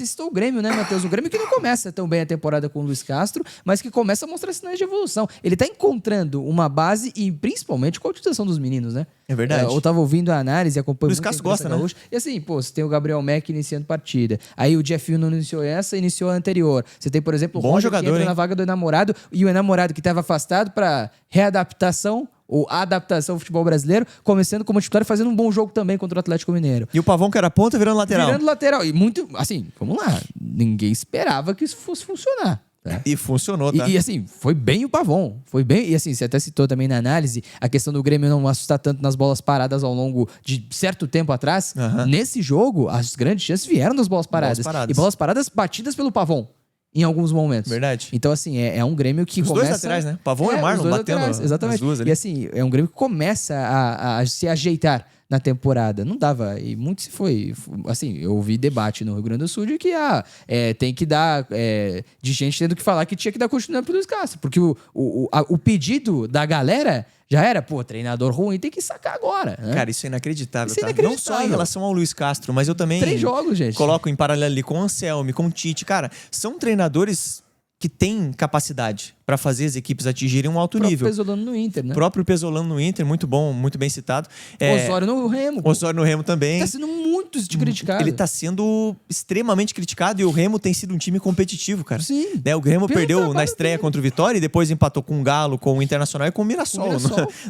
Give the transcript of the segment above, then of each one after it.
citou o Grêmio, né, Matheus? O Grêmio que não começa tão bem a temporada com o Luiz Castro, mas que começa a mostrar sinais de evolução. Ele tá encontrando uma base e principalmente com a utilização dos meninos, né? É verdade. Eu tava ouvindo a análise, acompanhando Luiz Castro gosta, né? E assim, pô, você tem o Gabriel Mack iniciando partida. Aí o Jefinho não iniciou essa, iniciou a anterior. Você tem, por exemplo, o Bom Roger jogador, que entra hein? na vaga do enamorado e o enamorado que tava afastado pra readaptação ou adaptação ao futebol brasileiro, começando como titular e fazendo um bom jogo também contra o Atlético Mineiro. E o Pavão, que era ponta, virando lateral. Virando lateral. E muito, assim, vamos lá. Ninguém esperava que isso fosse funcionar. Tá? E funcionou, tá? E assim, foi bem o Pavon. Foi bem. E assim, você até citou também na análise a questão do Grêmio não assustar tanto nas bolas paradas ao longo de certo tempo atrás. Nesse jogo, as grandes chances vieram das bolas paradas. E bolas paradas batidas pelo Pavon. Em alguns momentos. Verdade. Então, assim, é um Grêmio que começa... Os dois laterais, né? Pavon e Marlon batendo laterais, exatamente. as duas ali. E assim, é um Grêmio que começa a se ajeitar na temporada. Não dava. E muito se foi... Assim, eu ouvi debate no Rio Grande do Sul de que tem que dar... de gente tendo que falar que tinha que dar continuidade pro Luiz Castro. Porque o pedido da galera... Já era, pô, treinador ruim, tem que sacar agora. Né? Cara, isso é inacreditável, Isso é tá? inacreditável. Não só em relação ao Luiz Castro, mas eu também 3 jogos, gente. coloco em paralelo ali com o Anselmi, com o Tite. Cara, são treinadores que têm capacidade para fazer as equipes atingirem um alto nível. O próprio Pesolano no Inter, né? O próprio Pesolano no Inter, muito bom, muito bem citado. Osório no Remo. Osório no Remo também. Tá sendo muito criticado. Ele tá sendo extremamente criticado e o Remo tem sido um time competitivo, cara. Sim. Né? O Remo perdeu na estreia contra o Vitória e depois empatou com o Galo, com o Internacional e com o Mirassol.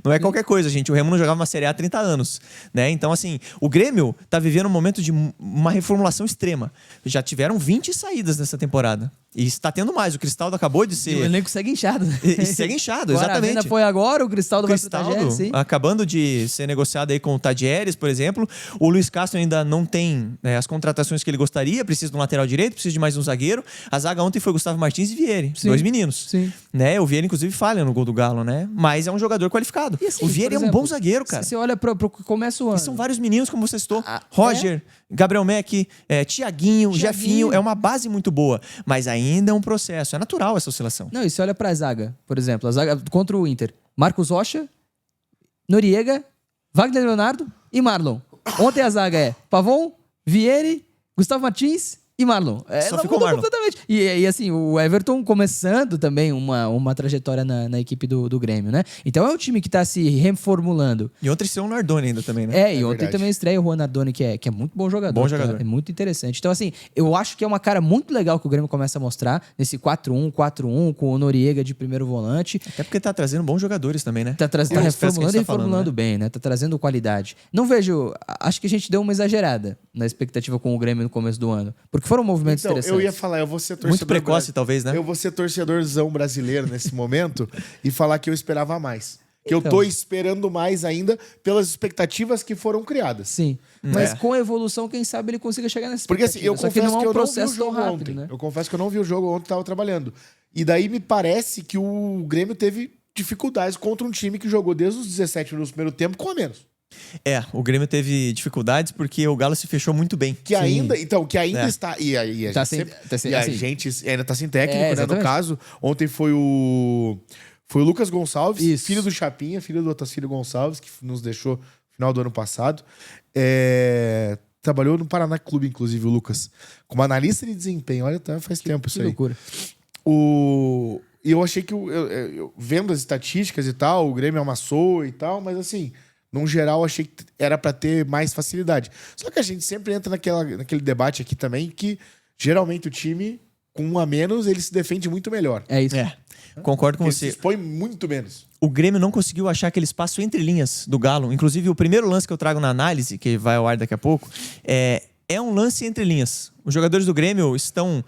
Não é qualquer coisa, gente. O Remo não jogava uma Série A há 30 anos. Né? Então, assim, o Grêmio tá vivendo um momento de uma reformulação extrema. Já tiveram 20 saídas nessa temporada. E está tendo mais. O Cristaldo acabou de ser... E o elenco segue inchado. E segue inchado, exatamente. A foi agora, o Cristaldo vai pro Tadieres, sim. Acabando de ser negociado aí com o Tadieres, por exemplo. O Luiz Castro ainda não tem as contratações que ele gostaria. Precisa de um lateral direito, precisa de mais um zagueiro. A zaga ontem foi Gustavo Martins e Vieri. Sim. 2 meninos. Sim. Né? O Vieri, inclusive, falha no gol do Galo, né? Mas é um jogador qualificado. Assim, o Vieri é um bom zagueiro, cara. Você olha pro que começa o ano. E são vários meninos, como você citou. Roger, Gabriel Mack, Thiaguinho, Jefinho. É uma base muito boa. Mas ainda é um processo. É natural essa oscilação. Não, e você olha pra zaga, por exemplo, a zaga contra o Inter. Marcos Rocha, Noriega, Wagner Leonardo e Marlon. Ontem a zaga é Pavon, Vieri, Gustavo Martins e Marlon. Só ficou Marlon. Completamente. E assim, o Everton começando também uma trajetória na equipe do Grêmio, né? Então é um time que tá se reformulando. E ontem estreou o Nardoni ainda também, né? E ontem verdade. também estreia o Juan Nardoni, que é muito bom jogador. Bom jogador. Tá? É muito interessante. Então, assim, eu acho que é uma cara muito legal que o Grêmio começa a mostrar nesse 4-1-4-1, com o Noriega de primeiro volante. Até porque tá trazendo bons jogadores também, né? Tá reformulando e reformulando bem, né? Tá trazendo qualidade. Não vejo... Acho que a gente deu uma exagerada na expectativa com o Grêmio no começo do ano. Porque foram movimentos interessantes. Eu ia falar, eu vou ser torcedor... Muito precoce, talvez, né? Eu vou ser torcedorzão brasileiro nesse momento e falar que eu esperava mais. Que eu tô esperando mais ainda pelas expectativas que foram criadas. Sim. Mas com a evolução, quem sabe ele consiga chegar nessa Porque expectativa. assim, eu confesso que eu não vi o tão jogo rápido, ontem. né? Eu confesso que eu não vi o jogo ontem, tava trabalhando. E daí me parece que o Grêmio teve dificuldades contra um time que jogou desde os 17 minutos do primeiro tempo com a menos. O Grêmio teve dificuldades porque o Galo se fechou muito bem. Que ainda está... E a gente ainda tá sem técnico, né? No caso, ontem foi o Lucas Gonçalves, filho do Chapinha, filho do Otacílio Gonçalves, que nos deixou no final do ano passado. Trabalhou no Paraná Clube, inclusive, o Lucas, como analista de desempenho. Olha, faz tempo isso aí. Que loucura. E eu achei que, vendo as estatísticas e tal, o Grêmio amassou e tal, mas assim... Num geral, achei que era pra ter mais facilidade. Só que a gente sempre entra naquele debate aqui também que, geralmente, o time, com 1 a menos, ele se defende muito melhor. É isso. Concordo com Ele você. se expõe muito menos. O Grêmio não conseguiu achar aquele espaço entre linhas do Galo. Inclusive, o primeiro lance que eu trago na análise, que vai ao ar daqui a pouco, é um lance entre linhas. Os jogadores do Grêmio estão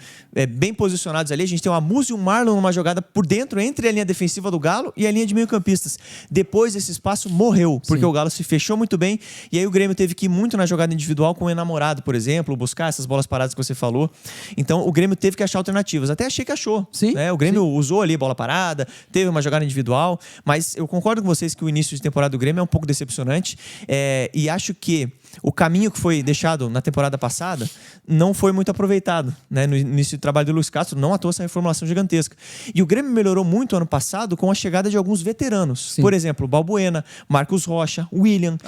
bem posicionados ali. A gente tem o Amuso e o Marlon numa jogada por dentro, entre a linha defensiva do Galo e a linha de meio-campistas. Depois, esse espaço morreu, porque o Galo se fechou muito bem. E aí o Grêmio teve que ir muito na jogada individual com o enamorado, por exemplo, buscar essas bolas paradas que você falou. Então, o Grêmio teve que achar alternativas. Até achei que achou. Sim. Né? O Grêmio usou ali bola parada, teve uma jogada individual. Mas eu concordo com vocês que o início de temporada do Grêmio é um pouco decepcionante. E acho que o caminho que foi deixado na temporada passada não foi muito aproveitado, né? No início do trabalho do Luiz Castro, não à toa essa reformulação gigantesca. E o Grêmio melhorou muito ano passado com a chegada de alguns veteranos. Sim. Por exemplo, Balbuena, Marcos Rocha, William,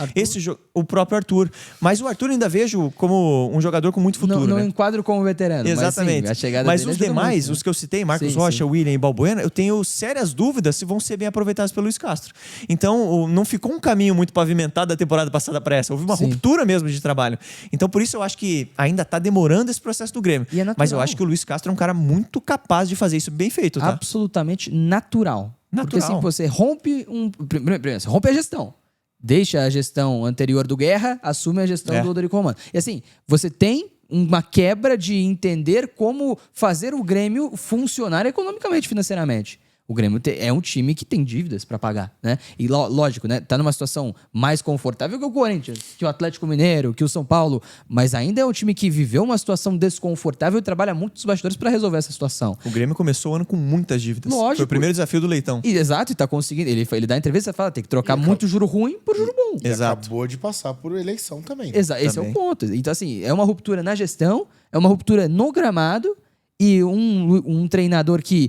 o próprio Arthur. Mas o Arthur ainda vejo como um jogador com muito futuro, Não né? enquadro como veterano. Exatamente. Mas, sim, a chegada mas dele os ajuda demais, muito, né? os que eu citei, Marcos Sim, Rocha, sim. William e Balbuena, eu tenho sérias dúvidas se vão ser bem aproveitados pelo Luiz Castro. Então, não ficou um caminho muito pavimentado da temporada passada para essa. Houve uma Sim. ruptura mesmo de trabalho. Então, por isso eu acho que ainda tá demorando esse processo do Grêmio. E é natural. Mas eu acho que o Luiz Castro é um cara muito capaz de fazer isso bem feito, tá? Absolutamente natural. Porque Natural. assim, você rompe primeiro, você rompe a gestão. Deixa a gestão anterior do Guerra, assume a gestão do Odorico Romano. E assim, você tem uma quebra de entender como fazer o Grêmio funcionar economicamente, financeiramente. O Grêmio é um time que tem dívidas para pagar, né? E lógico, né? Tá numa situação mais confortável que o Corinthians, que o Atlético Mineiro, que o São Paulo, mas ainda é um time que viveu uma situação desconfortável e trabalha muito nos bastidores para resolver essa situação. O Grêmio começou o ano com muitas dívidas. Lógico. Foi o primeiro desafio do Leitão. Exato, e tá conseguindo. Ele dá entrevista e fala: tem que trocar muito juro ruim por juro bom. E Exato. acabou de passar por eleição também. né? Esse é o Também. ponto. Então, assim, é uma ruptura na gestão, é uma ruptura no gramado. E um treinador que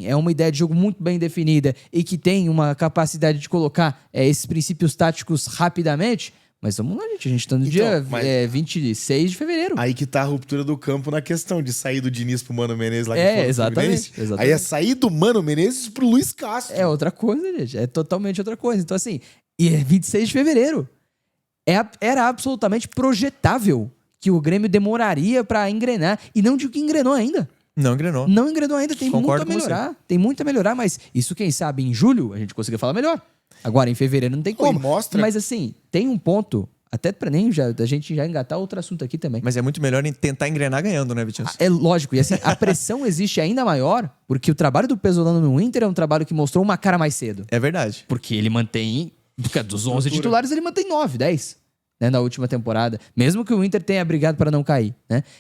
é uma ideia de jogo muito bem definida e que tem uma capacidade de colocar esses princípios táticos rapidamente. Mas vamos lá, gente. A gente tá no dia 26 de fevereiro. Aí que tá a ruptura do campo na questão de sair do Diniz pro Mano Menezes lá que É, foi no exatamente, Fluminense. exatamente. Aí é sair do Mano Menezes pro Luiz Castro. É outra coisa, gente. É totalmente outra coisa. Então, assim, e é 26 de fevereiro. Era absolutamente projetável que o Grêmio demoraria pra engrenar. E não digo que engrenou ainda. Não engrenou. Não engrenou ainda, tem Concordo muito a com melhorar. Tem muito a melhorar, mas isso, quem sabe, em julho a gente consiga falar melhor. Agora, em fevereiro, não tem como. mostra. Mas, assim, tem um ponto, até pra a gente já engatar outro assunto aqui também. Mas é muito melhor tentar engrenar ganhando, né, Vitinho? É lógico, e assim, a pressão existe ainda maior, porque o trabalho do Pesolano no Inter é um trabalho que mostrou uma cara mais cedo. É verdade. Porque ele mantém, dos 11 titulares, ele mantém 9, 10. Né, na última temporada, mesmo que o Inter tenha brigado para não cair, né?